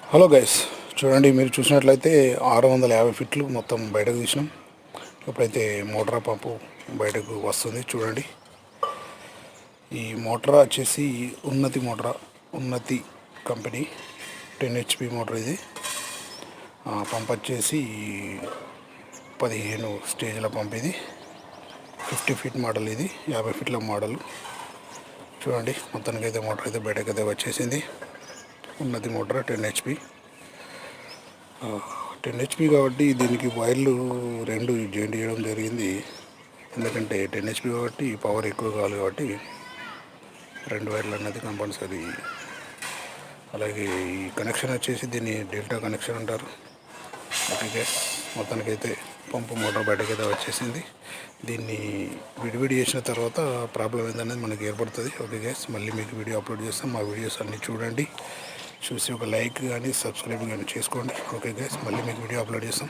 Hello guys, చూడండి. మీరు చూసినట్లయితే 650 ఫీట్లు మొత్తం బయటకు తీసినాం. ఇప్పుడైతే మోటార్ పంపు బయటకు వస్తుంది. చూడండి, ఈ మోటార్ వచ్చేసి ఉన్నతి కంపెనీ 10 HP మోటార్. ఇది పంప్ వచ్చేసి 15 స్టేజ్ల పంప్. ఇది 50 ఫీట్ మోడల్, ఇది 50 ఫీట్ల మోడల్. చూడండి, మొత్తానికైతే మోటార్ అయితే బయటకైతే వచ్చేసింది. ఉన్నతి మోటార్ 10 HP. 10 HP కాబట్టి దీనికి వైర్లు 2 జాయింట్ చేయడం జరిగింది. ఎందుకంటే 10 HP కాబట్టి పవర్ ఎక్కువ కావాలి కాబట్టి 2 వైర్లు అన్నది కంపల్సరీ. అలాగే ఈ కనెక్షన్ వచ్చేసి దీన్ని డెల్టా కనెక్షన్ అంటారు. ఓకే గ్యాస్, మొత్తానికైతే పంపు మోటార్ బయటకైతే వచ్చేసింది. దీన్ని విడివిడి చేసిన తర్వాత ప్రాబ్లం ఏందనేది మనకి ఏర్పడుతుంది. ఓకే గ్యాస్, మళ్ళీ మీకు వీడియో అప్లోడ్ చేస్తాం. మా వీడియోస్ అన్నీ చూడండి, చూసి ఒక లైక్ కానీ సబ్స్క్రైబ్ కానీ చేసుకోండి. ఓకే గైస్, మళ్ళీ మీకు వీడియో అప్లోడ్ చేస్తాం.